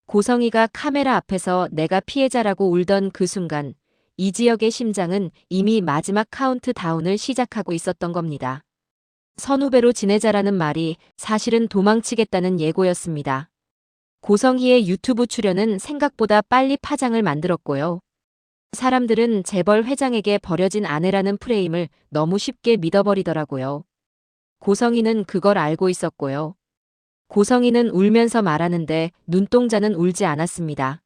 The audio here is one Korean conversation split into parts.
고성이가 카메라 앞에서 내가 피해자라고 울던 그 순간 이지혁의 심장은 이미 마지막 카운트다운을 시작하고 있었던 겁니다. 선후배로 지내자라는 말이 사실은 도망치겠다는 예고였습니다. 고성희의 유튜브 출연은 생각보다 빨리 파장을 만들었고요. 사람들은 재벌 회장에게 버려진 아내라는 프레임을 너무 쉽게 믿어버리더라고요. 고성희는 그걸 알고 있었고요. 고성희는 울면서 말하는데 눈동자는 울지 않았습니다.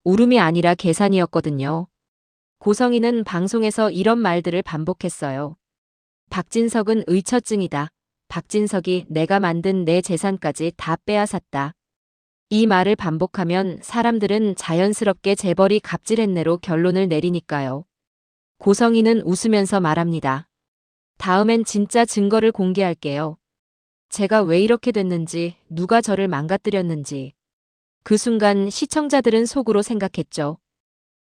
울음이 아니라 계산이었거든요. 고성희는 방송에서 이런 말들을 반복했어요. 박진석은 의처증이다. 박진석이 내가 만든 내 재산까지 다 빼앗았다. 이 말을 반복하면 사람들은 자연스럽게 재벌이 갑질했네로 결론을 내리니까요. 고성희는 웃으면서 말합니다. 다음엔 진짜 증거를 공개할게요. 제가 왜 이렇게 됐는지, 누가 저를 망가뜨렸는지. 그 순간 시청자들은 속으로 생각했죠.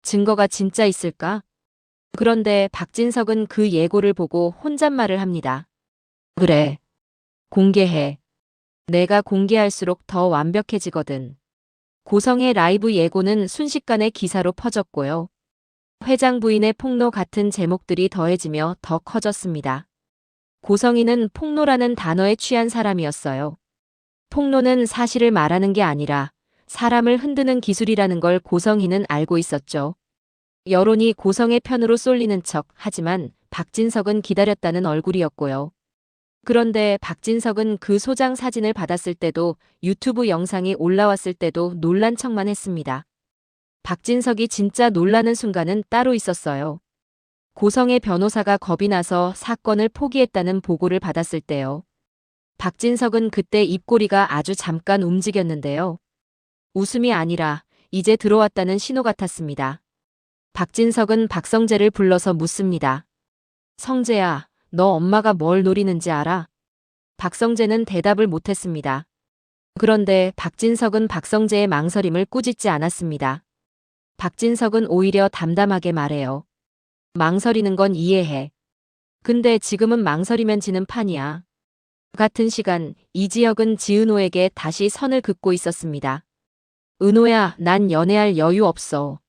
증거가 진짜 있을까? 그런데 박진석은 그 예고를 보고 혼잣말을 합니다. 그래. 공개해. 내가 공개할수록 더 완벽해지거든. 고성의 라이브 예고는 순식간에 기사로 퍼졌고요. 회장 부인의 폭로 같은 제목들이 더해지며 더 커졌습니다. 고성희는 폭로라는 단어에 취한 사람이었어요. 폭로는 사실을 말하는 게 아니라 사람을 흔드는 기술이라는 걸 고성희는 알고 있었죠. 여론이 고성의 편으로 쏠리는 척 하지만 박진석은 기다렸다는 얼굴이었고요. 그런데 박진석은 그 소장 사진을 받았을 때도 유튜브 영상이 올라왔을 때도 놀란 척만 했습니다. 박진석이 진짜 놀라는 순간은 따로 있었어요. 고성의 변호사가 겁이 나서 사건을 포기했다는 보고를 받았을 때요. 박진석은 그때 입꼬리가 아주 잠깐 움직였는데요. 웃음이 아니라 이제 들어왔다는 신호 같았습니다. 박진석은 박성재를 불러서 묻습니다. 성재야, 너 엄마가 뭘 노리는지 알아? 박성재는 대답을 못했습니다. 그런데 박진석은 박성재의 망설임을 꾸짖지 않았습니다. 박진석은 오히려 담담하게 말해요. 망설이는 건 이해해. 근데 지금은 망설이면 지는 판이야. 같은 시간 이지혁은 지은호에게 다시 선을 긋고 있었습니다. 은호야, 난 연애할 여유 없어.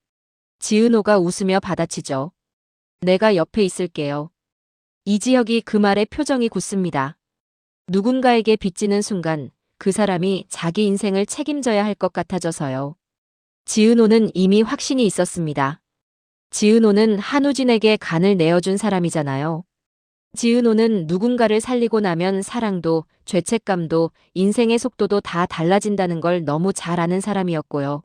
지은호가 웃으며 받아치죠. 내가 옆에 있을게요. 이지혁이 그 말에 표정이 굳습니다. 누군가에게 빚지는 순간 그 사람이 자기 인생을 책임져야 할 것 같아져서요. 지은호는 이미 확신이 있었습니다. 지은호는 한우진에게 간을 내어준 사람이잖아요. 지은호는 누군가를 살리고 나면 사랑도, 죄책감도, 인생의 속도도 다 달라진다는 걸 너무 잘 아는 사람이었고요.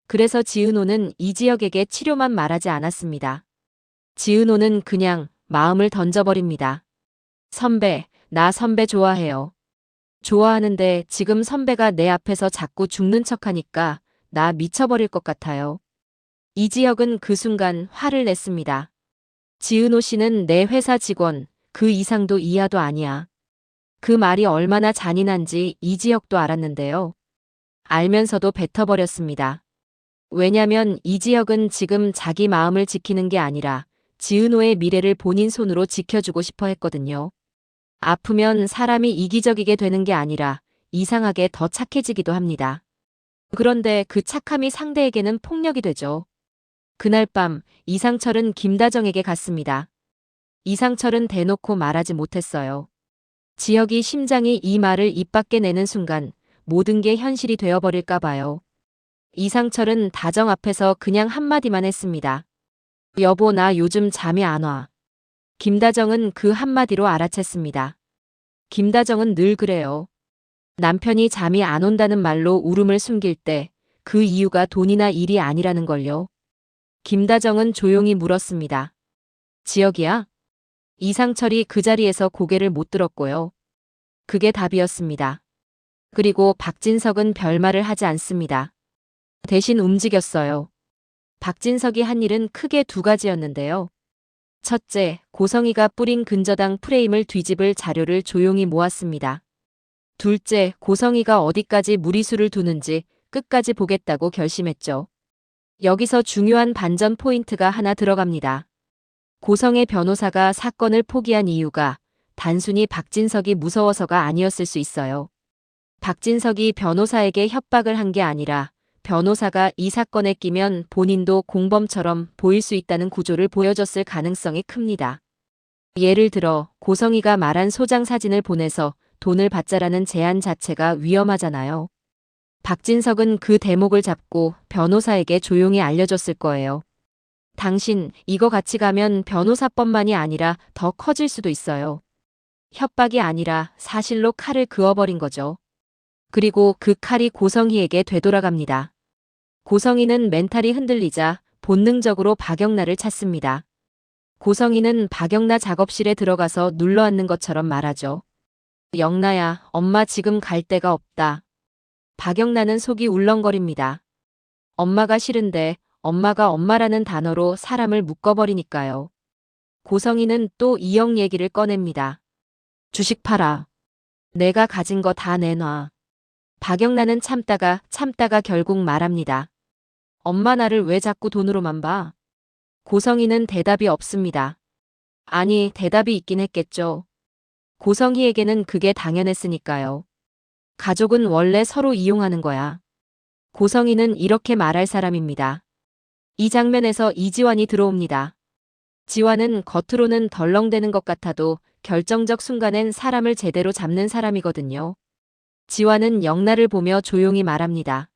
그래서 지은호는 이지혁에게 치료만 말하지 않았습니다. 지은호는 그냥 마음을 던져버립니다. 선배, 나 선배 좋아해요. 좋아하는데 지금 선배가 내 앞에서 자꾸 죽는 척하니까 나 미쳐버릴 것 같아요. 이지혁은 그 순간 화를 냈습니다. 지은호 씨는 내 회사 직원, 그 이상도 이하도 아니야. 그 말이 얼마나 잔인한지 이지혁도 알았는데요. 알면서도 뱉어버렸습니다. 왜냐면 이지혁은 지금 자기 마음을 지키는 게 아니라 지은호의 미래를 본인 손으로 지켜주고 싶어 했거든요. 아프면 사람이 이기적이게 되는 게 아니라 이상하게 더 착해지기도 합니다. 그런데 그 착함이 상대에게는 폭력이 되죠. 그날 밤 이상철은 김다정에게 갔습니다. 이상철은 대놓고 말하지 못했어요. 지혁이 심장이 이 말을 입 밖에 내는 순간 모든 게 현실이 되어버릴까 봐요. 이상철은 다정 앞에서 그냥 한마디만 했습니다. 여보, 나 요즘 잠이 안 와. 김다정은 그 한마디로 알아챘습니다. 김다정은 늘 그래요. 남편이 잠이 안 온다는 말로 울음을 숨길 때 그 이유가 돈이나 일이 아니라는 걸요. 김다정은 조용히 물었습니다. 지혁이야? 이상철이 그 자리에서 고개를 못 들었고요. 그게 답이었습니다. 그리고 박진석은 별말을 하지 않습니다. 대신 움직였어요. 박진석이 한 일은 크게 두 가지였는데요. 첫째, 고성희가 뿌린 근저당 프레임을 뒤집을 자료를 조용히 모았습니다. 둘째, 고성희가 어디까지 무리수를 두는지 끝까지 보겠다고 결심했죠. 여기서 중요한 반전 포인트가 하나 들어갑니다. 고성의 변호사가 사건을 포기한 이유가 단순히 박진석이 무서워서가 아니었을 수 있어요. 박진석이 변호사에게 협박을 한 게 아니라 변호사가 이 사건에 끼면 본인도 공범처럼 보일 수 있다는 구조를 보여줬을 가능성이 큽니다. 예를 들어 고성이가 말한 소장 사진을 보내서 돈을 받자라는 제안 자체가 위험하잖아요. 박진석은 그 대목을 잡고 변호사에게 조용히 알려줬을 거예요. 당신 이거 같이 가면 변호사뿐만이 아니라 더 커질 수도 있어요. 협박이 아니라 사실로 칼을 그어버린 거죠. 그리고 그 칼이 고성희에게 되돌아갑니다. 고성희는 멘탈이 흔들리자 본능적으로 박영나를 찾습니다. 고성희는 박영나 작업실에 들어가서 눌러앉는 것처럼 말하죠. 영나야, 엄마 지금 갈 데가 없다. 박영나는 속이 울렁거립니다. 엄마가 싫은데 엄마가 엄마라는 단어로 사람을 묶어버리니까요. 고성희는 또 2억 얘기를 꺼냅니다. 주식 팔아. 내가 가진 거 다 내놔. 박영나는 참다가 결국 말합니다. 엄마 나를 왜 자꾸 돈으로만 봐? 고성희는 대답이 없습니다. 아니, 대답이 있긴 했겠죠. 고성희에게는 그게 당연했으니까요. 가족은 원래 서로 이용하는 거야. 고성희는 이렇게 말할 사람입니다. 이 장면에서 이지환이 들어옵니다. 지환은 겉으로는 덜렁대는 것 같아도 결정적 순간엔 사람을 제대로 잡는 사람이거든요. 지환은 영나를 보며 조용히 말합니다.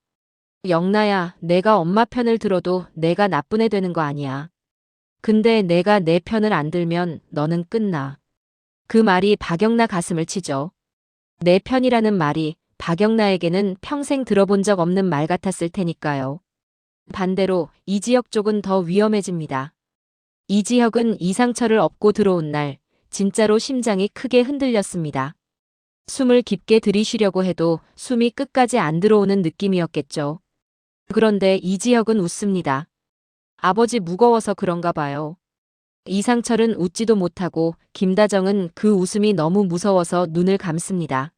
영나야, 내가 엄마 편을 들어도 내가 나쁜 애 되는 거 아니야. 근데 내가 내 편을 안 들면 너는 끝나. 그 말이 박영나 가슴을 치죠. 내 편이라는 말이 박영나에게는 평생 들어본 적 없는 말 같았을 테니까요. 반대로 이지혁 쪽은 더 위험해집니다. 이지혁은 이상철을 업고 들어온 날 진짜로 심장이 크게 흔들렸습니다. 숨을 깊게 들이쉬려고 해도 숨이 끝까지 안 들어오는 느낌이었겠죠. 그런데 이지혁은 웃습니다. 아버지 무거워서 그런가 봐요. 이상철은 웃지도 못하고 김다정은 그 웃음이 너무 무서워서 눈을 감습니다.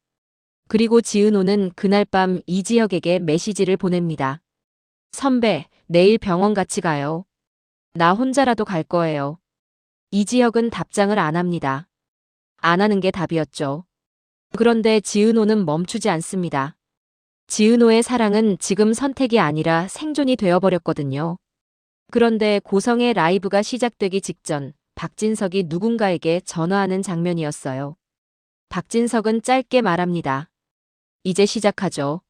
그리고 지은호는 그날 밤 이지혁에게 메시지를 보냅니다. 선배, 내일 병원 같이 가요. 나 혼자라도 갈 거예요. 이지혁은 답장을 안 합니다. 안 하는 게 답이었죠. 그런데 지은호는 멈추지 않습니다. 지은호의 사랑은 지금 선택이 아니라 생존이 되어버렸거든요. 그런데 고성의 라이브가 시작되기 직전 박진석이 누군가에게 전화하는 장면이었어요. 박진석은 짧게 말합니다. 이제 시작하죠.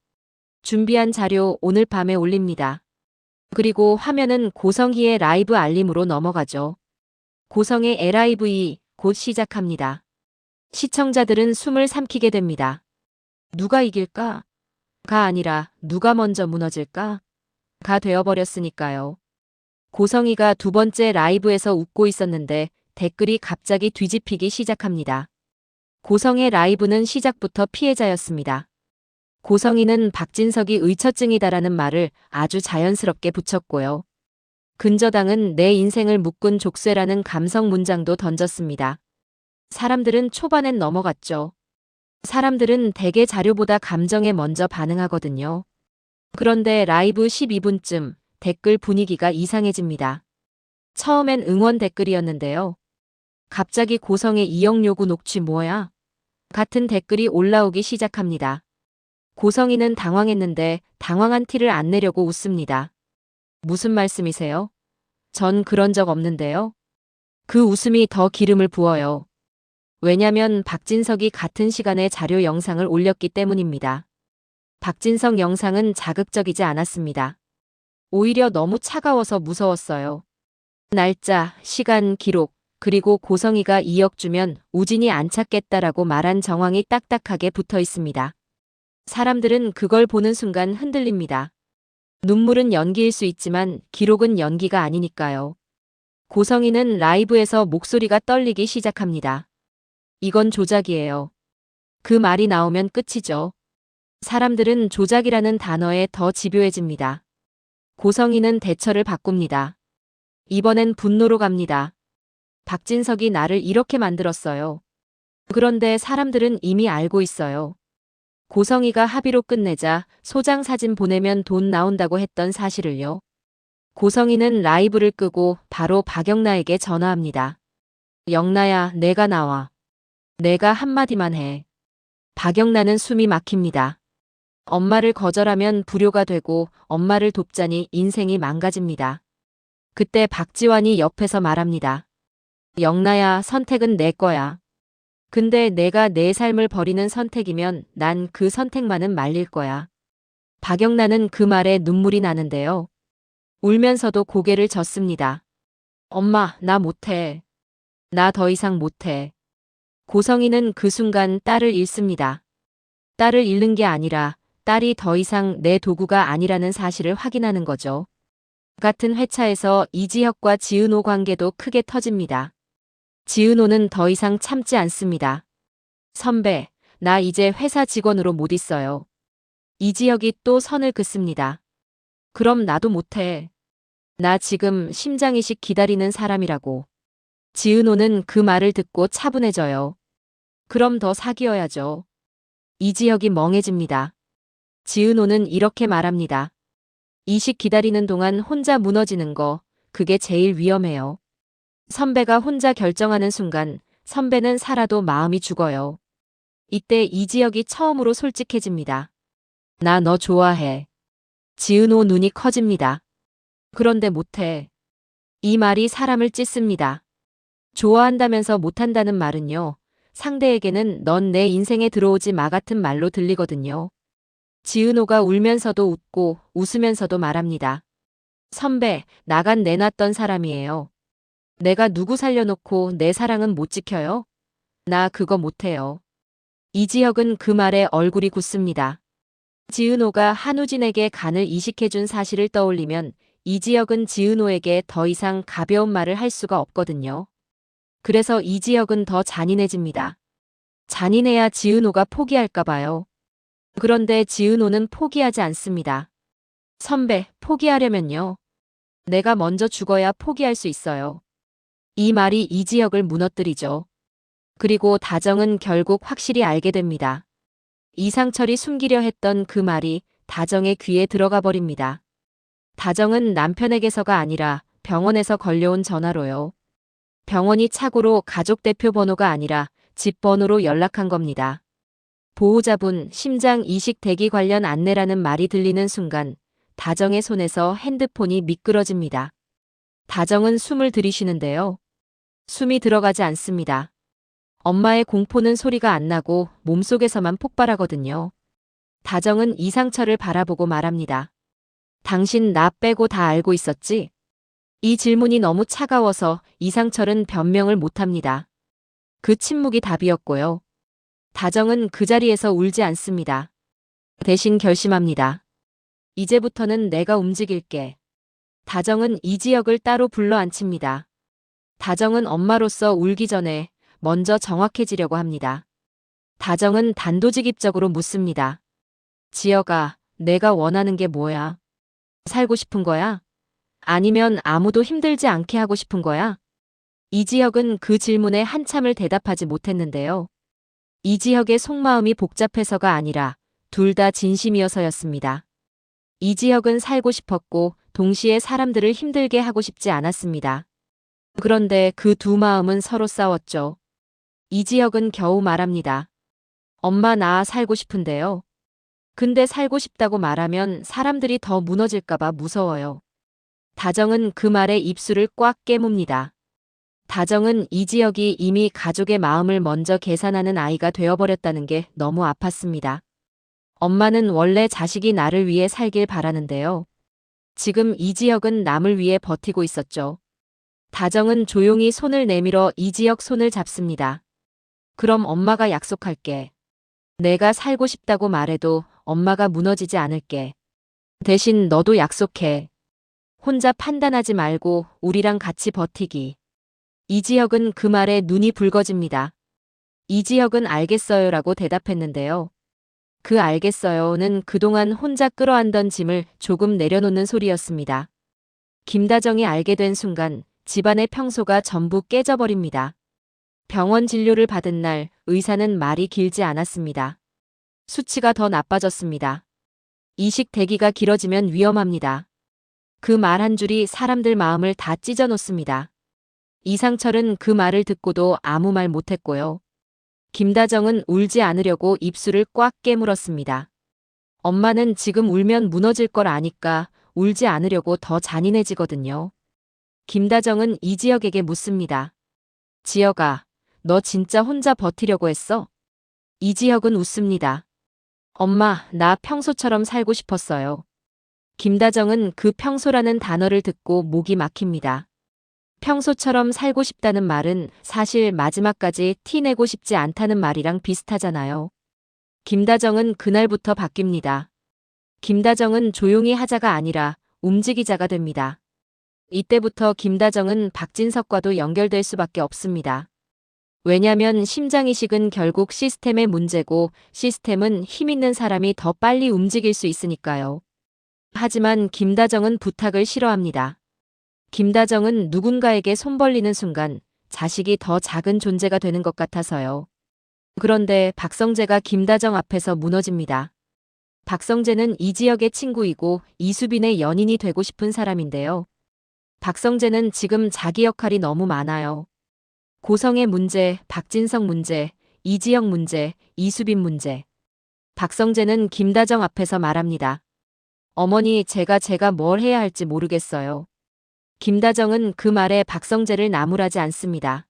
준비한 자료 오늘 밤에 올립니다. 그리고 화면은 고성희의 라이브 알림으로 넘어가죠. 고성의 LIVE 곧 시작합니다. 시청자들은 숨을 삼키게 됩니다. 누가 이길까? 가 아니라 누가 먼저 무너질까? 가 되어버렸으니까요. 고성희가 두 번째 라이브에서 웃고 있었는데 댓글이 갑자기 뒤집히기 시작합니다. 고성의 라이브는 시작부터 피해자였습니다. 고성희는 박진석이 의처증이다라는 말을 아주 자연스럽게 붙였고요. 근저당은 내 인생을 묶은 족쇄라는 감성 문장도 던졌습니다. 사람들은 초반엔 넘어갔죠. 사람들은 대개 자료보다 감정에 먼저 반응하거든요. 그런데 라이브 12분쯤 댓글 분위기가 이상해집니다. 처음엔 응원 댓글이었는데요. 갑자기 고성의 2억 요구 녹취 뭐야? 같은 댓글이 올라오기 시작합니다. 고성희는 당황했는데 당황한 티를 안 내려고 웃습니다. 무슨 말씀이세요? 전 그런 적 없는데요. 그 웃음이 더 기름을 부어요. 왜냐면 박진석이 같은 시간에 자료 영상을 올렸기 때문입니다. 박진석 영상은 자극적이지 않았습니다. 오히려 너무 차가워서 무서웠어요. 날짜, 시간, 기록, 그리고 고성희가 2억 주면 우진이 안 찾겠다라고 말한 정황이 딱딱하게 붙어 있습니다. 사람들은 그걸 보는 순간 흔들립니다. 눈물은 연기일 수 있지만 기록은 연기가 아니니까요. 고성희는 라이브에서 목소리가 떨리기 시작합니다. 이건 조작이에요. 그 말이 나오면 끝이죠. 사람들은 조작이라는 단어에 더 집요해집니다. 고성희는 대처를 바꿉니다. 이번엔 분노로 갑니다. 박진석이 나를 이렇게 만들었어요. 그런데 사람들은 이미 알고 있어요. 고성희가 합의로 끝내자 소장 사진 보내면 돈 나온다고 했던 사실을요. 고성희는 라이브를 끄고 바로 박영나에게 전화합니다. 영나야, 내가 나와. 내가 한마디만 해. 박영나는 숨이 막힙니다. 엄마를 거절하면 불효가 되고 엄마를 돕자니 인생이 망가집니다. 그때 박지환이 옆에서 말합니다. 영나야, 선택은 내 거야. 근데 내가 내 삶을 버리는 선택이면 난 그 선택만은 말릴 거야. 박영란은 그 말에 눈물이 나는데요. 울면서도 고개를 젓습니다. 엄마, 나 못해. 나 더 이상 못해. 고성이는 그 순간 딸을 잃습니다. 딸을 잃는 게 아니라 딸이 더 이상 내 도구가 아니라는 사실을 확인하는 거죠. 같은 회차에서 이지혁과 지은호 관계도 크게 터집니다. 지은호는 더 이상 참지 않습니다. 선배, 나 이제 회사 직원으로 못 있어요. 이지혁이 또 선을 긋습니다. 그럼 나도 못해. 나 지금 심장이식 기다리는 사람이라고. 지은호는 그 말을 듣고 차분해져요. 그럼 더 사귀어야죠. 이지혁이 멍해집니다. 지은호는 이렇게 말합니다. 이식 기다리는 동안 혼자 무너지는 거, 그게 제일 위험해요. 선배가 혼자 결정하는 순간 선배는 살아도 마음이 죽어요. 이때 이지혁이 처음으로 솔직해집니다. 나 너 좋아해. 지은호 눈이 커집니다. 그런데 못해. 이 말이 사람을 찢습니다. 좋아한다면서 못한다는 말은요. 상대에게는 넌 내 인생에 들어오지 마 같은 말로 들리거든요. 지은호가 울면서도 웃고 웃으면서도 말합니다. 선배, 나간 내놨던 사람이에요. 내가 누구 살려놓고 내 사랑은 못 지켜요? 나 그거 못해요. 이지혁은 그 말에 얼굴이 굳습니다. 지은호가 한우진에게 간을 이식해준 사실을 떠올리면 이지혁은 지은호에게 더 이상 가벼운 말을 할 수가 없거든요. 그래서 이지혁은 더 잔인해집니다. 잔인해야 지은호가 포기할까 봐요. 그런데 지은호는 포기하지 않습니다. 선배, 포기하려면요. 내가 먼저 죽어야 포기할 수 있어요. 이 말이 이지혁을 무너뜨리죠. 그리고 다정은 결국 확실히 알게 됩니다. 이상철이 숨기려 했던 그 말이 다정의 귀에 들어가 버립니다. 다정은 남편에게서가 아니라 병원에서 걸려온 전화로요. 병원이 착오로 가족 대표 번호가 아니라 집 번호로 연락한 겁니다. 보호자분 심장 이식 대기 관련 안내라는 말이 들리는 순간 다정의 손에서 핸드폰이 미끄러집니다. 다정은 숨을 들이쉬는데요. 숨이 들어가지 않습니다. 엄마의 공포는 소리가 안 나고 몸속에서만 폭발하거든요. 다정은 이상철을 바라보고 말합니다. 당신 나 빼고 다 알고 있었지? 이 질문이 너무 차가워서 이상철은 변명을 못합니다. 그 침묵이 답이었고요. 다정은 그 자리에서 울지 않습니다. 대신 결심합니다. 이제부터는 내가 움직일게. 다정은 이지혁을 따로 불러 앉힙니다. 다정은 엄마로서 울기 전에 먼저 정확해지려고 합니다. 다정은 단도직입적으로 묻습니다. 지혁아, 내가 원하는 게 뭐야? 살고 싶은 거야? 아니면 아무도 힘들지 않게 하고 싶은 거야? 이지혁은 그 질문에 한참을 대답하지 못했는데요. 이지혁의 속마음이 복잡해서가 아니라 둘 다 진심이어서였습니다. 이지혁은 살고 싶었고 동시에 사람들을 힘들게 하고 싶지 않았습니다. 그런데 그 두 마음은 서로 싸웠죠. 이지혁은 겨우 말합니다. 엄마 나 살고 싶은데요. 근데 살고 싶다고 말하면 사람들이 더 무너질까봐 무서워요. 다정은 그 말에 입술을 꽉 깨뭅니다. 다정은 이지혁이 이미 가족의 마음을 먼저 계산하는 아이가 되어버렸다는 게 너무 아팠습니다. 엄마는 원래 자식이 나를 위해 살길 바라는데요. 지금 이지혁은 남을 위해 버티고 있었죠. 다정은 조용히 손을 내밀어 이지혁 손을 잡습니다. 그럼 엄마가 약속할게. 내가 살고 싶다고 말해도 엄마가 무너지지 않을게. 대신 너도 약속해. 혼자 판단하지 말고 우리랑 같이 버티기. 이지혁은 그 말에 눈이 붉어집니다. 이지혁은 알겠어요라고 대답했는데요. 그 알겠어요는 그동안 혼자 끌어안던 짐을 조금 내려놓는 소리였습니다. 김다정이 알게 된 순간 집안의 평소가 전부 깨져버립니다. 병원 진료를 받은 날 의사는 말이 길지 않았습니다. 수치가 더 나빠졌습니다. 이식 대기가 길어지면 위험합니다. 그 말 한 줄이 사람들 마음을 다 찢어놓습니다. 이상철은 그 말을 듣고도 아무 말 못했고요. 김다정은 울지 않으려고 입술을 꽉 깨물었습니다. 엄마는 지금 울면 무너질 걸 아니까 울지 않으려고 더 잔인해지거든요. 김다정은 이지혁에게 묻습니다. 지혁아, 너 진짜 혼자 버티려고 했어? 이지혁은 웃습니다. 엄마, 나 평소처럼 살고 싶었어요. 김다정은 그 평소라는 단어를 듣고 목이 막힙니다. 평소처럼 살고 싶다는 말은 사실 마지막까지 티 내고 싶지 않다는 말이랑 비슷하잖아요. 김다정은 그날부터 바뀝니다. 김다정은 조용히 하자가 아니라 움직이자가 됩니다. 이때부터 김다정은 박진석과도 연결될 수밖에 없습니다. 왜냐면 심장이식은 결국 시스템의 문제고 시스템은 힘 있는 사람이 더 빨리 움직일 수 있으니까요. 하지만 김다정은 부탁을 싫어합니다. 김다정은 누군가에게 손 벌리는 순간 자식이 더 작은 존재가 되는 것 같아서요. 그런데 박성재가 김다정 앞에서 무너집니다. 박성재는 이지혁의 친구이고 이수빈의 연인이 되고 싶은 사람인데요. 박성재는 지금 자기 역할이 너무 많아요. 고성의 문제, 박진석 문제, 이지혁 문제, 이수빈 문제. 박성재는 김다정 앞에서 말합니다. 어머니, 제가 뭘 해야 할지 모르겠어요. 김다정은 그 말에 박성재를 나무라지 않습니다.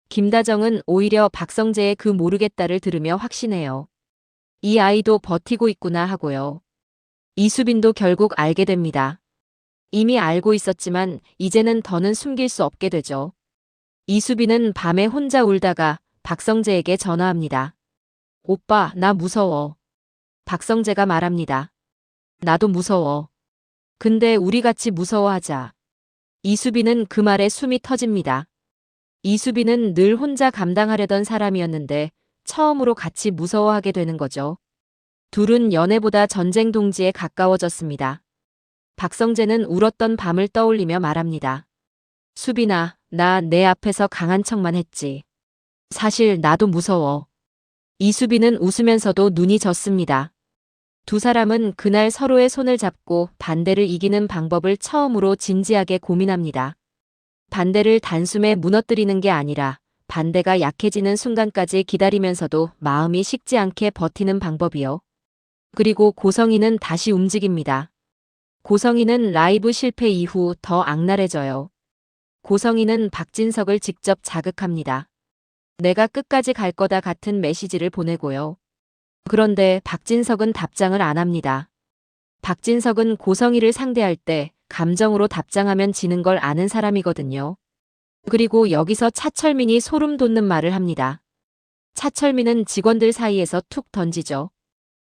김다정은 오히려 박성재의 그 모르겠다를 들으며 확신해요. 이 아이도 버티고 있구나 하고요. 이수빈도 결국 알게 됩니다. 이미 알고 있었지만 이제는 더는 숨길 수 없게 되죠. 이수빈은 밤에 혼자 울다가 박성재에게 전화합니다. 오빠, 나 무서워. 박성재가 말합니다. 나도 무서워. 근데 우리 같이 무서워하자. 이수빈은 그 말에 숨이 터집니다. 이수빈은 늘 혼자 감당하려던 사람이었는데 처음으로 같이 무서워하게 되는 거죠. 둘은 연애보다 전쟁 동지에 가까워졌습니다. 박성재는 울었던 밤을 떠올리며 말합니다. 수빈아, 나 내 앞에서 강한 척만 했지. 사실 나도 무서워. 이수빈은 웃으면서도 눈이 졌습니다. 두 사람은 그날 서로의 손을 잡고 반대를 이기는 방법을 처음으로 진지하게 고민합니다. 반대를 단숨에 무너뜨리는 게 아니라 반대가 약해지는 순간까지 기다리면서도 마음이 식지 않게 버티는 방법이요. 그리고 고성이는 다시 움직입니다. 고성이는 라이브 실패 이후 더 악랄해져요. 고성이는 박진석을 직접 자극합니다. 내가 끝까지 갈 거다 같은 메시지를 보내고요. 그런데 박진석은 답장을 안 합니다. 박진석은 고성이를 상대할 때 감정으로 답장하면 지는 걸 아는 사람이거든요. 그리고 여기서 차철민이 소름 돋는 말을 합니다. 차철민은 직원들 사이에서 툭 던지죠.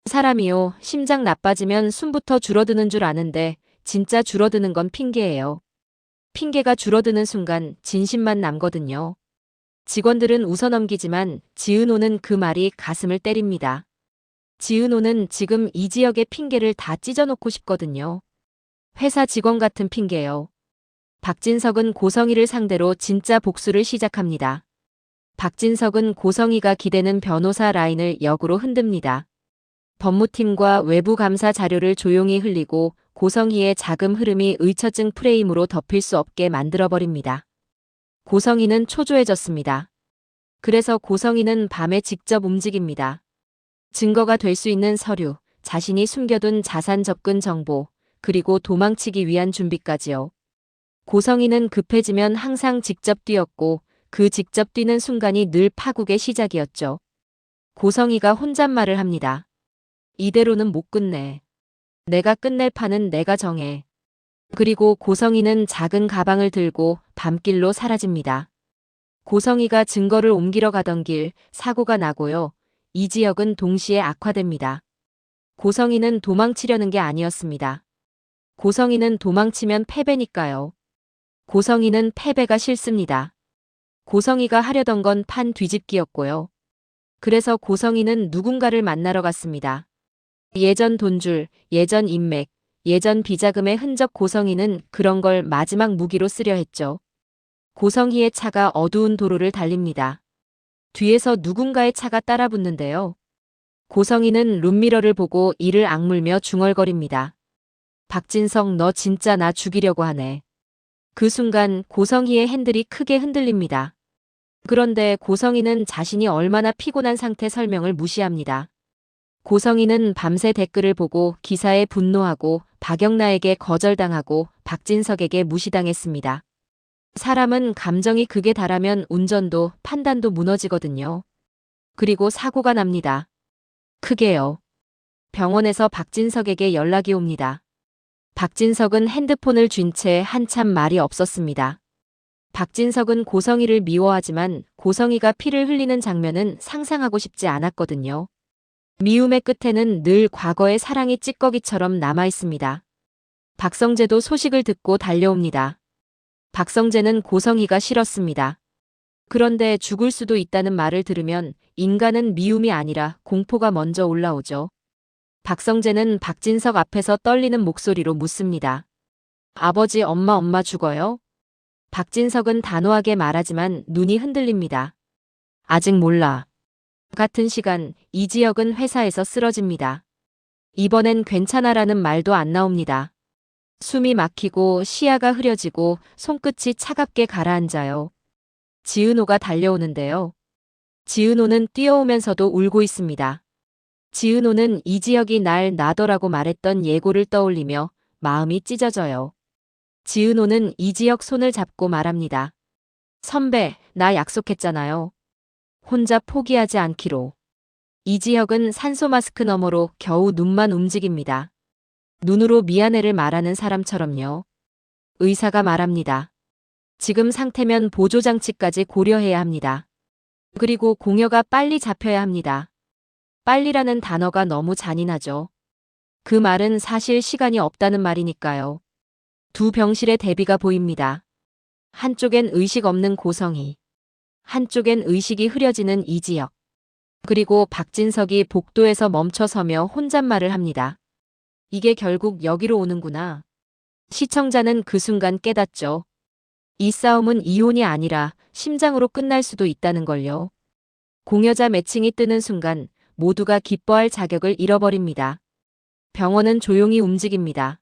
사람이요, 심장 나빠지면 숨부터 줄어드는 줄 아는데 진짜 줄어드는 건 핑계예요. 핑계가 줄어드는 순간 진심만 남거든요. 직원들은 웃어넘기지만 지은호는 그 말이 가슴을 때립니다. 지은호는 지금 이지혁의 핑계를 다 찢어놓고 싶거든요. 회사 직원 같은 핑계요. 박진석은 고성이를 상대로 진짜 복수를 시작합니다. 박진석은 고성이가 기대는 변호사 라인을 역으로 흔듭니다. 법무팀과 외부 감사 자료를 조용히 흘리고 고성이의 자금 흐름이 의처증 프레임으로 덮일 수 없게 만들어버립니다. 고성이는 초조해졌습니다. 그래서 고성이는 밤에 직접 움직입니다. 증거가 될 수 있는 서류, 자신이 숨겨둔 자산 접근 정보, 그리고 도망치기 위한 준비까지요. 고성이는 급해지면 항상 직접 뛰었고 그 직접 뛰는 순간이 늘 파국의 시작이었죠. 고성이가 혼잣말을 합니다. 이대로는 못 끝내. 내가 끝낼 판은 내가 정해. 그리고 고성이는 작은 가방을 들고 밤길로 사라집니다. 고성이가 증거를 옮기러 가던 길 사고가 나고요. 이지혁은 동시에 악화됩니다. 고성이는 도망치려는 게 아니었습니다. 고성이는 도망치면 패배니까요. 고성이는 패배가 싫습니다. 고성이가 하려던 건 판 뒤집기였고요. 그래서 고성이는 누군가를 만나러 갔습니다. 예전 돈줄, 예전 인맥, 예전 비자금의 흔적. 고성이는 그런 걸 마지막 무기로 쓰려 했죠. 고성이의 차가 어두운 도로를 달립니다. 뒤에서 누군가의 차가 따라붙는데요. 고성이는 룸미러를 보고 이를 악물며 중얼거립니다. 박진석, 너 진짜 나 죽이려고 하네. 그 순간 고성이의 핸들이 크게 흔들립니다. 그런데 고성이는 자신이 얼마나 피곤한 상태 설명을 무시합니다. 고성희는 밤새 댓글을 보고 기사에 분노하고 박영나에게 거절당하고 박진석에게 무시당했습니다. 사람은 감정이 극에 달하면 운전도 판단도 무너지거든요. 그리고 사고가 납니다. 크게요. 병원에서 박진석에게 연락이 옵니다. 박진석은 핸드폰을 쥔 채 한참 말이 없었습니다. 박진석은 고성희를 미워하지만 고성희가 피를 흘리는 장면은 상상하고 싶지 않았거든요. 미움의 끝에는 늘 과거의 사랑이 찌꺼기처럼 남아있습니다. 박성재도 소식을 듣고 달려옵니다. 박성재는 고성희가 싫었습니다. 그런데 죽을 수도 있다는 말을 들으면 인간은 미움이 아니라 공포가 먼저 올라오죠. 박성재는 박진석 앞에서 떨리는 목소리로 묻습니다. 아버지, 엄마 죽어요? 박진석은 단호하게 말하지만 눈이 흔들립니다. 아직 몰라. 같은 시간 이지혁은 회사에서 쓰러집니다. 이번엔 괜찮아라는 말도 안 나옵니다. 숨이 막히고 시야가 흐려지고 손끝이 차갑게 가라앉아요. 지은호가 달려오는데요. 지은호는 뛰어오면서도 울고 있습니다. 지은호는 이지혁이 날 놔더라고 말했던 예고를 떠올리며 마음이 찢어져요. 지은호는 이지혁 손을 잡고 말합니다. 선배, 나 약속했잖아요. 혼자 포기하지 않기로. 이지혁은 산소 마스크 너머로 겨우 눈만 움직입니다. 눈으로 미안해를 말하는 사람처럼요. 의사가 말합니다. 지금 상태면 보조장치까지 고려해야 합니다. 그리고 공여가 빨리 잡혀야 합니다. 빨리라는 단어가 너무 잔인하죠. 그 말은 사실 시간이 없다는 말이니까요. 두 병실의 대비가 보입니다. 한쪽엔 의식 없는 고성희. 한쪽엔 의식이 흐려지는 이지혁. 그리고 박진석이 복도에서 멈춰서며 혼잣말을 합니다. 이게 결국 여기로 오는구나. 시청자는 그 순간 깨닫죠. 이 싸움은 이혼이 아니라 심장으로 끝날 수도 있다는 걸요. 공여자 매칭이 뜨는 순간 모두가 기뻐할 자격을 잃어버립니다. 병원은 조용히 움직입니다.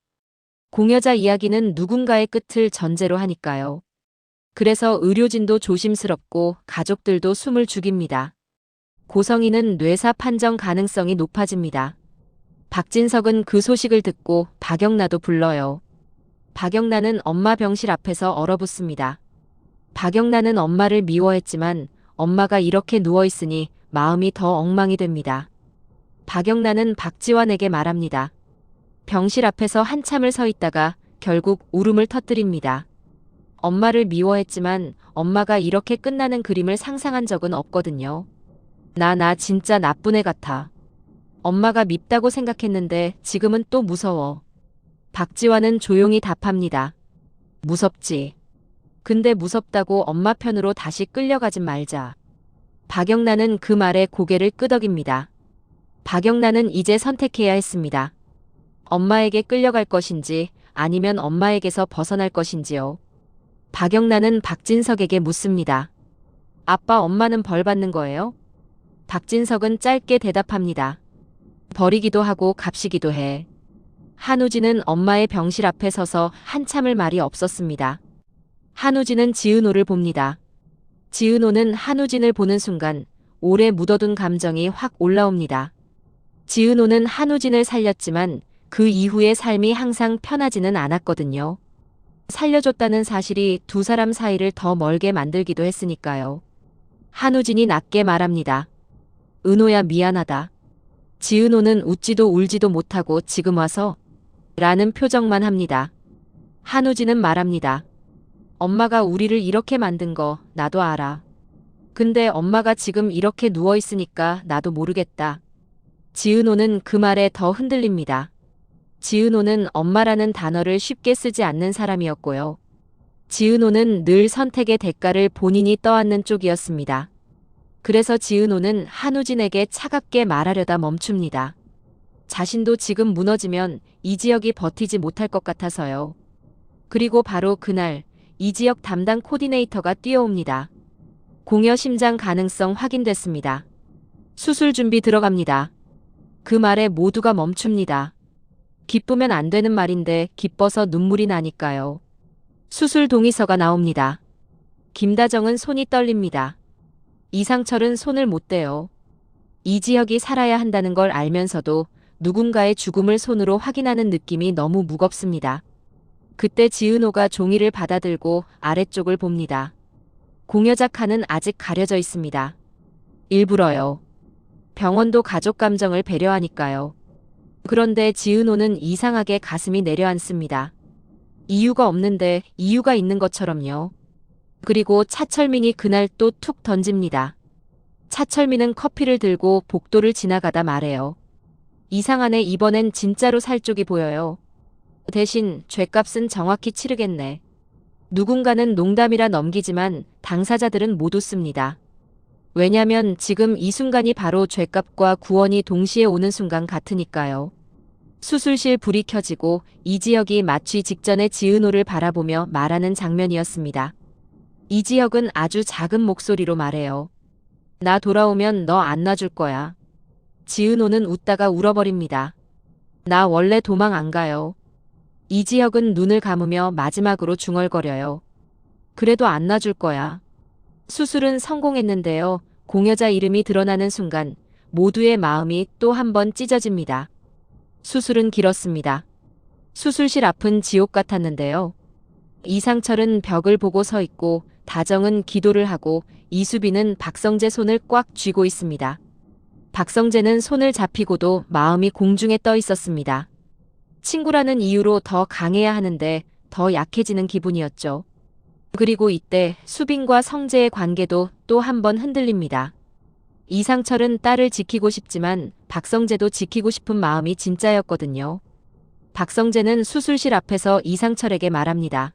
공여자 이야기는 누군가의 끝을 전제로 하니까요. 그래서 의료진도 조심스럽고 가족들도 숨을 죽입니다. 고성희는 뇌사 판정 가능성이 높아집니다. 박진석은 그 소식을 듣고 박영나도 불러요. 박영나는 엄마 병실 앞에서 얼어붙습니다. 박영나는 엄마를 미워했지만 엄마가 이렇게 누워있으니 마음이 더 엉망이 됩니다. 박영나는 박지환에게 말합니다. 병실 앞에서 한참을 서 있다가 결국 울음을 터뜨립니다. 엄마를 미워했지만 엄마가 이렇게 끝나는 그림을 상상한 적은 없거든요. 나 진짜 나쁜 애 같아. 엄마가 밉다고 생각했는데 지금은 또 무서워. 박지환은 조용히 답합니다. 무섭지. 근데 무섭다고 엄마 편으로 다시 끌려가지 말자. 박영나는 그 말에 고개를 끄덕입니다. 박영나는 이제 선택해야 했습니다. 엄마에게 끌려갈 것인지 아니면 엄마에게서 벗어날 것인지요. 박영나는 박진석에게 묻습니다. 아빠, 엄마는 벌 받는 거예요? 박진석은 짧게 대답합니다. 버리기도 하고 값이기도 해. 한우진은 엄마의 병실 앞에 서서 한참을 말이 없었습니다. 한우진은 지은호를 봅니다. 지은호는 한우진을 보는 순간 오래 묻어둔 감정이 확 올라옵니다. 지은호는 한우진을 살렸지만 그 이후의 삶이 항상 편하지는 않았거든요. 살려줬다는 사실이 두 사람 사이를 더 멀게 만들기도 했으니까요. 한우진이 낮게 말합니다. 은호야, 미안하다. 지은호는 웃지도 울지도 못하고 지금 와서? 라는 표정만 합니다. 한우진은 말합니다. 엄마가 우리를 이렇게 만든 거 나도 알아. 근데 엄마가 지금 이렇게 누워있으니까 나도 모르겠다. 지은호는 그 말에 더 흔들립니다. 지은호는 엄마라는 단어를 쉽게 쓰지 않는 사람이었고요. 지은호는 늘 선택의 대가를 본인이 떠안는 쪽이었습니다. 그래서 지은호는 한우진에게 차갑게 말하려다 멈춥니다. 자신도 지금 무너지면 이지혁이 버티지 못할 것 같아서요. 그리고 바로 그날 이지혁 담당 코디네이터가 뛰어옵니다. 공여 심장 가능성 확인됐습니다. 수술 준비 들어갑니다. 그 말에 모두가 멈춥니다. 기쁘면 안 되는 말인데 기뻐서 눈물이 나니까요. 수술 동의서가 나옵니다. 김다정은 손이 떨립니다. 이상철은 손을 못 대요. 이지혁이 살아야 한다는 걸 알면서도 누군가의 죽음을 손으로 확인하는 느낌이 너무 무겁습니다. 그때 지은호가 종이를 받아들고 아래쪽을 봅니다. 공여자 칸은 아직 가려져 있습니다. 일부러요. 병원도 가족 감정을 배려하니까요. 그런데 지은호는 이상하게 가슴이 내려앉습니다. 이유가 없는데 이유가 있는 것처럼요. 그리고 차철민이 그날 또 툭 던집니다. 차철민은 커피를 들고 복도를 지나가다 말해요. 이상하네, 이번엔 진짜로 살 쪽이 보여요. 대신 죗값은 정확히 치르겠네. 누군가는 농담이라 넘기지만 당사자들은 못 웃습니다. 왜냐면 지금 이 순간이 바로 죗값과 구원이 동시에 오는 순간 같으니까요. 수술실 불이 켜지고 이지혁이 마취 직전에 지은호를 바라보며 말하는 장면이었습니다. 이지혁은 아주 작은 목소리로 말해요. 나 돌아오면 너 안 놔줄 거야. 지은호는 웃다가 울어버립니다. 나 원래 도망 안 가요. 이지혁은 눈을 감으며 마지막으로 중얼거려요. 그래도 안 놔줄 거야. 수술은 성공했는데요. 공여자 이름이 드러나는 순간 모두의 마음이 또 한 번 찢어집니다. 수술은 길었습니다. 수술실 앞은 지옥 같았는데요. 이상철은 벽을 보고 서 있고 다정은 기도를 하고 이수빈은 박성재 손을 꽉 쥐고 있습니다. 박성재는 손을 잡히고도 마음이 공중에 떠 있었습니다. 친구라는 이유로 더 강해야 하는데 더 약해지는 기분이었죠. 그리고 이때 수빈과 성재의 관계도 또 한 번 흔들립니다. 이상철은 딸을 지키고 싶지만 박성재도 지키고 싶은 마음이 진짜였거든요. 박성재는 수술실 앞에서 이상철에게 말합니다.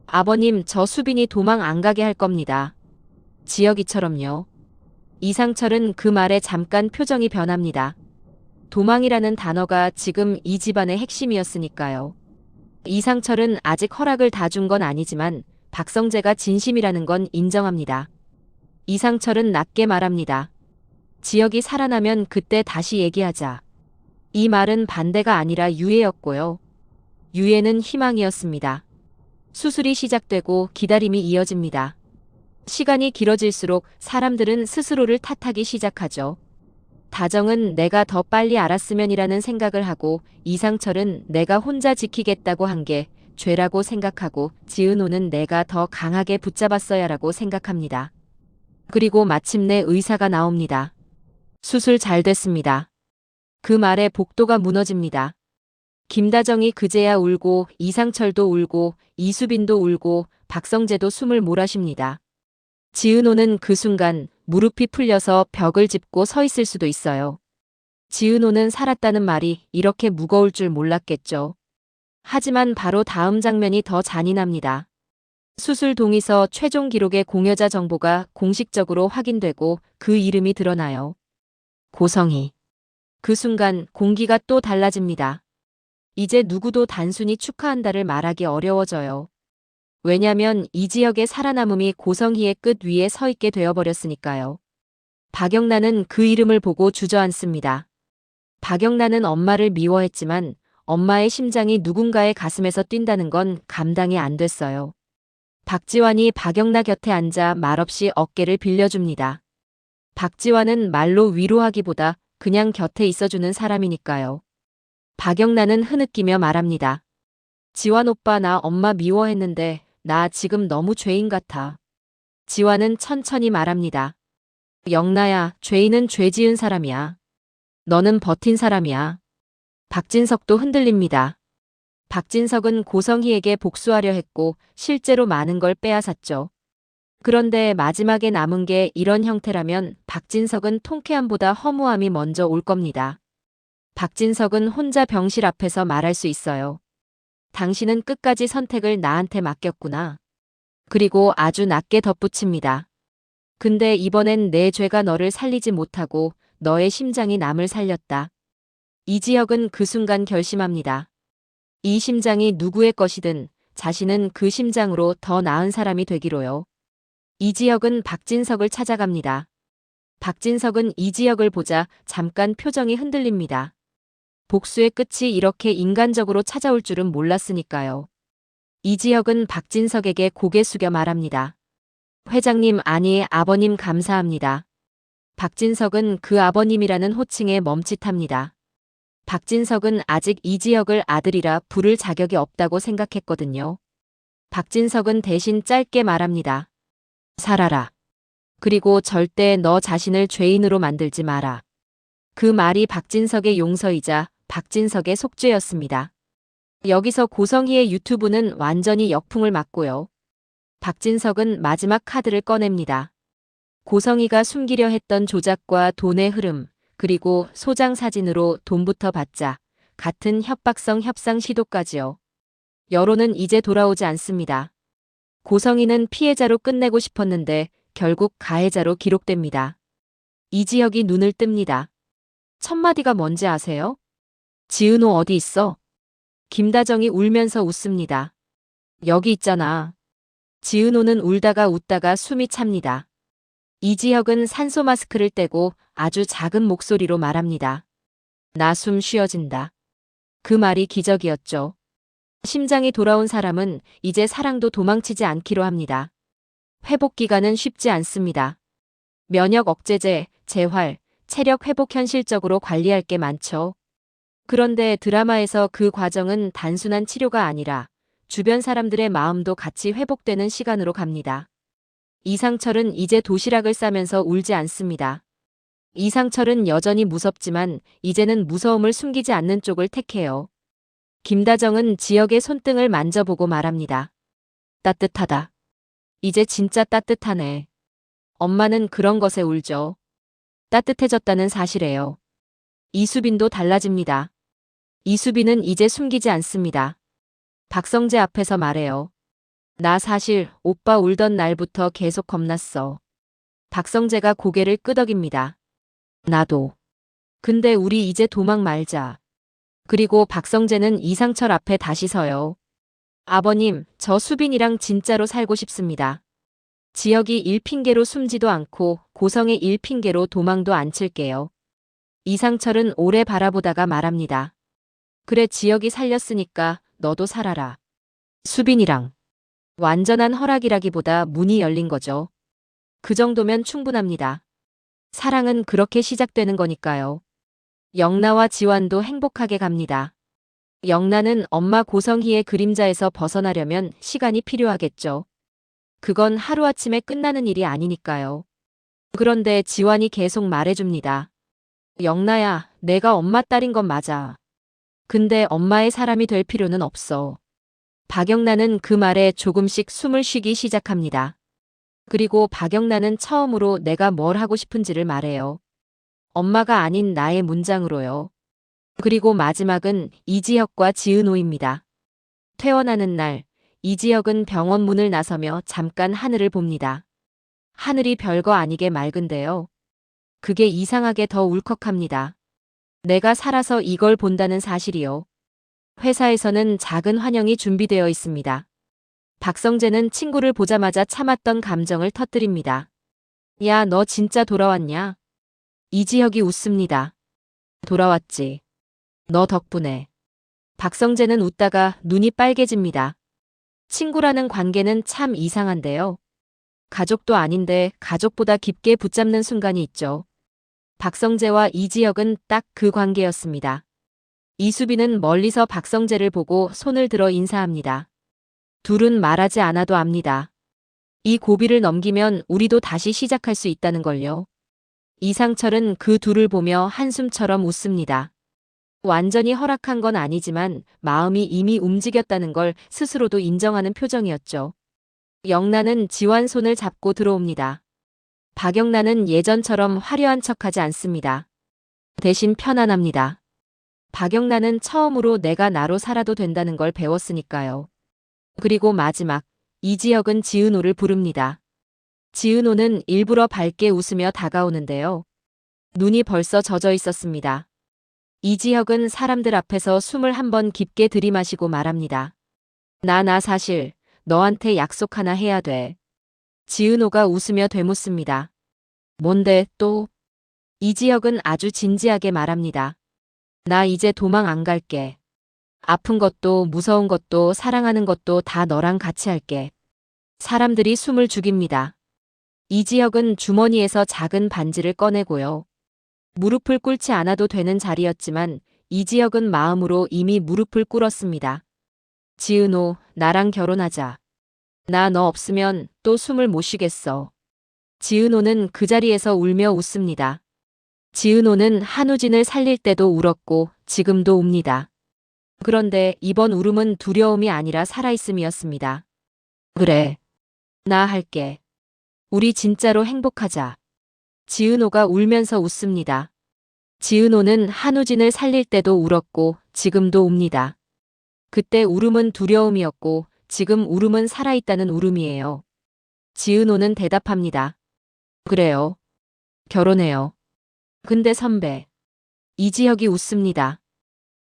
아버님, 저 수빈이 도망 안 가게 할 겁니다. 지혁이처럼요. 이상철은 그 말에 잠깐 표정이 변합니다. 도망이라는 단어가 지금 이 집안의 핵심이었으니까요. 이상철은 아직 허락을 다 준 건 아니지만 박성재가 진심이라는 건 인정합니다. 이상철은 낮게 말합니다. 지혁이 살아나면 그때 다시 얘기하자. 이 말은 반대가 아니라 유예였고요. 유예는 희망이었습니다. 수술이 시작되고 기다림이 이어집니다. 시간이 길어질수록 사람들은 스스로를 탓하기 시작하죠. 다정은 내가 더 빨리 알았으면이라는 생각을 하고 이상철은 내가 혼자 지키겠다고 한 게 죄라고 생각하고 지은호는 내가 더 강하게 붙잡았어야라고 생각합니다. 그리고 마침내 의사가 나옵니다. 수술 잘 됐습니다. 그 말에 복도가 무너집니다. 김다정이 그제야 울고 이상철도 울고 이수빈도 울고 박성재도 숨을 몰아쉽니다. 지은호는 그 순간 무릎이 풀려서 벽을 짚고 서 있을 수도 있어요. 지은호는 살았다는 말이 이렇게 무거울 줄 몰랐겠죠. 하지만 바로 다음 장면이 더 잔인합니다. 수술 동의서 최종 기록의 공여자 정보가 공식적으로 확인되고 그 이름이 드러나요. 고성희. 그 순간 공기가 또 달라집니다. 이제 누구도 단순히 축하한다를 말하기 어려워져요. 왜냐면 이지혁의 살아남음이 고성희의 끝 위에 서 있게 되어버렸으니까요. 박영란은 그 이름을 보고 주저앉습니다. 박영란은 엄마를 미워했지만 엄마의 심장이 누군가의 가슴에서 뛴다는 건 감당이 안 됐어요. 박지환이 박영란 곁에 앉아 말없이 어깨를 빌려줍니다. 박지환은 말로 위로하기보다 그냥 곁에 있어주는 사람이니까요. 박영란은 흐느끼며 말합니다. 지환 오빠, 나 엄마 미워했는데 나 지금 너무 죄인 같아. 지환은 천천히 말합니다. 영나야, 죄인은 죄 지은 사람이야. 너는 버틴 사람이야. 박진석도 흔들립니다. 박진석은 고성희에게 복수하려 했고 실제로 많은 걸 빼앗았죠. 그런데 마지막에 남은 게 이런 형태라면 박진석은 통쾌함보다 허무함이 먼저 올 겁니다. 박진석은 혼자 병실 앞에서 말할 수 있어요. 당신은 끝까지 선택을 나한테 맡겼구나. 그리고 아주 낮게 덧붙입니다. 근데 이번엔 내 죄가 너를 살리지 못하고 너의 심장이 남을 살렸다. 이지혁은 그 순간 결심합니다. 이 심장이 누구의 것이든 자신은 그 심장으로 더 나은 사람이 되기로요. 이지혁은 박진석을 찾아갑니다. 박진석은 이지혁을 보자 잠깐 표정이 흔들립니다. 복수의 끝이 이렇게 인간적으로 찾아올 줄은 몰랐으니까요. 이지혁은 박진석에게 고개 숙여 말합니다. 회장님, 아니 아버님, 감사합니다. 박진석은 그 아버님이라는 호칭에 멈칫합니다. 박진석은 아직 이지혁을 아들이라 부를 자격이 없다고 생각했거든요. 박진석은 대신 짧게 말합니다. 살아라. 그리고 절대 너 자신을 죄인으로 만들지 마라. 그 말이 박진석의 용서이자 박진석의 속죄였습니다. 여기서 고성희의 유튜브는 완전히 역풍을 맞고요. 박진석은 마지막 카드를 꺼냅니다. 고성희가 숨기려 했던 조작과 돈의 흐름, 그리고 소장 사진으로 돈부터 받자 같은 협박성 협상 시도까지요. 여론은 이제 돌아오지 않습니다. 고성희는 피해자로 끝내고 싶었는데 결국 가해자로 기록됩니다. 이지혁이 눈을 뜹니다. 첫 마디가 뭔지 아세요? 지은호 어디 있어? 김다정이 울면서 웃습니다. 여기 있잖아. 지은호는 울다가 웃다가 숨이 찹니다. 이지혁은 산소 마스크를 떼고 아주 작은 목소리로 말합니다. 나 숨 쉬어진다. 그 말이 기적이었죠. 심장이 돌아온 사람은 이제 사랑도 도망치지 않기로 합니다. 회복 기간은 쉽지 않습니다. 면역 억제제, 재활, 체력 회복 현실적으로 관리할 게 많죠. 그런데 드라마에서 그 과정은 단순한 치료가 아니라 주변 사람들의 마음도 같이 회복되는 시간으로 갑니다. 이상철은 이제 도시락을 싸면서 울지 않습니다. 이상철은 여전히 무섭지만 이제는 무서움을 숨기지 않는 쪽을 택해요. 김다정은 지혁의 손등을 만져보고 말합니다. 따뜻하다. 이제 진짜 따뜻하네. 엄마는 그런 것에 울죠. 따뜻해졌다는 사실에요. 이수빈도 달라집니다. 이수빈은 이제 숨기지 않습니다. 박성재 앞에서 말해요. 나 사실 오빠 울던 날부터 계속 겁났어. 박성재가 고개를 끄덕입니다. 나도. 근데 우리 이제 도망 말자. 그리고 박성재는 이상철 앞에 다시 서요. 아버님, 저 수빈이랑 진짜로 살고 싶습니다. 지혁이 일핑계로 숨지도 않고 고성의 일핑계로 도망도 안 칠게요. 이상철은 오래 바라보다가 말합니다. 그래 지혁이 살렸으니까 너도 살아라. 수빈이랑. 완전한 허락이라기보다 문이 열린 거죠. 그 정도면 충분합니다. 사랑은 그렇게 시작되는 거니까요. 영나와 지완도 행복하게 갑니다. 영나는 엄마 고성희의 그림자에서 벗어나려면 시간이 필요하겠죠. 그건 하루아침에 끝나는 일이 아니니까요. 그런데 지완이 계속 말해줍니다. 영나야, 내가 엄마 딸인 건 맞아. 근데 엄마의 사람이 될 필요는 없어. 박영란은 그 말에 조금씩 숨을 쉬기 시작합니다. 그리고 박영란은 처음으로 내가 뭘 하고 싶은지를 말해요. 엄마가 아닌 나의 문장으로요. 그리고 마지막은 이지혁과 지은호입니다. 퇴원하는 날, 이지혁은 병원 문을 나서며 잠깐 하늘을 봅니다. 하늘이 별거 아니게 맑은데요. 그게 이상하게 더 울컥합니다. 내가 살아서 이걸 본다는 사실이요. 회사에서는 작은 환영이 준비되어 있습니다. 박성재는 친구를 보자마자 참았던 감정을 터뜨립니다. 야, 너 진짜 돌아왔냐? 이지혁이 웃습니다. 돌아왔지. 너 덕분에. 박성재는 웃다가 눈이 빨개집니다. 친구라는 관계는 참 이상한데요. 가족도 아닌데 가족보다 깊게 붙잡는 순간이 있죠. 박성재와 이지혁은 딱 그 관계였습니다. 이수빈은 멀리서 박성재를 보고 손을 들어 인사합니다. 둘은 말하지 않아도 압니다. 이 고비를 넘기면 우리도 다시 시작할 수 있다는 걸요. 이상철은 그 둘을 보며 한숨처럼 웃습니다. 완전히 허락한 건 아니지만 마음이 이미 움직였다는 걸 스스로도 인정하는 표정이었죠. 영란은 지완 손을 잡고 들어옵니다. 박영란은 예전처럼 화려한 척하지 않습니다. 대신 편안합니다. 박영란은 처음으로 내가 나로 살아도 된다는 걸 배웠으니까요. 그리고 마지막, 이지혁은 지은호를 부릅니다. 지은호는 일부러 밝게 웃으며 다가오는데요. 눈이 벌써 젖어 있었습니다. 이지혁은 사람들 앞에서 숨을 한번 깊게 들이마시고 말합니다. 나 사실 너한테 약속 하나 해야 돼. 지은호가 웃으며 되묻습니다. 뭔데 또? 이지혁은 아주 진지하게 말합니다. 나 이제 도망 안 갈게. 아픈 것도 무서운 것도 사랑하는 것도 다 너랑 같이 할게. 사람들이 숨을 죽입니다. 이지혁은 주머니에서 작은 반지를 꺼내고요. 무릎을 꿇지 않아도 되는 자리였지만 이지혁은 마음으로 이미 무릎을 꿇었습니다. 지은호, 나랑 결혼하자. 나 너 없으면 또 숨을 못 쉬겠어. 지은호는 그 자리에서 울며 웃습니다. 지은호는 한우진을 살릴 때도 울었고 지금도 웁니다. 그런데 이번 울음은 두려움이 아니라 살아있음이었습니다. 그래. 나 할게. 우리 진짜로 행복하자. 지은호가 울면서 웃습니다. 지은호는 한우진을 살릴 때도 울었고 지금도 웁니다. 그때 울음은 두려움이었고 지금 울음은 살아있다는 울음이에요. 지은호는 대답합니다. 그래요. 결혼해요. 근데 선배. 이지혁이 웃습니다.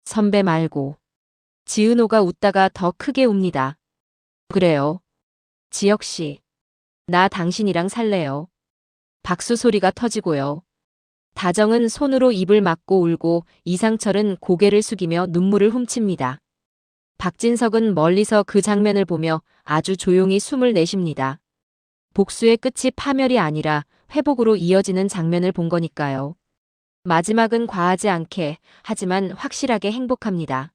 선배 말고. 지은호가 웃다가 더 크게 웁니다. 그래요. 지혁씨. 나 당신이랑 살래요. 박수 소리가 터지고요. 다정은 손으로 입을 막고 울고 이상철은 고개를 숙이며 눈물을 훔칩니다. 박진석은 멀리서 그 장면을 보며 아주 조용히 숨을 내쉽니다. 복수의 끝이 파멸이 아니라 회복으로 이어지는 장면을 본 거니까요. 마지막은 과하지 않게 하지만 확실하게 행복합니다.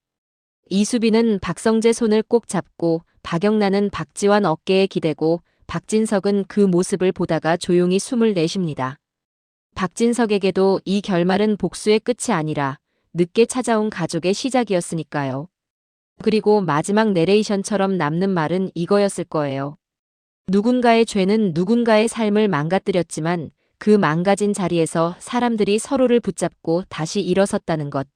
이수빈은 박성재 손을 꼭 잡고 박영란은 박지환 어깨에 기대고 박진석은 그 모습을 보다가 조용히 숨을 내쉽니다. 박진석에게도 이 결말은 복수의 끝이 아니라 늦게 찾아온 가족의 시작이었으니까요. 그리고 마지막 내레이션처럼 남는 말은 이거였을 거예요. 누군가의 죄는 누군가의 삶을 망가뜨렸지만 그 망가진 자리에서 사람들이 서로를 붙잡고 다시 일어섰다는 것.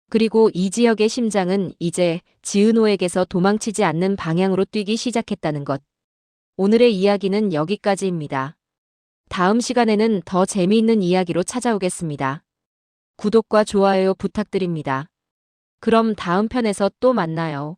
그리고 이지혁의 심장은 이제 지은호에게서 도망치지 않는 방향으로 뛰기 시작했다는 것. 오늘의 이야기는 여기까지입니다. 다음 시간에는 더 재미있는 이야기로 찾아오겠습니다. 구독과 좋아요 부탁드립니다. 그럼 다음 편에서 또 만나요.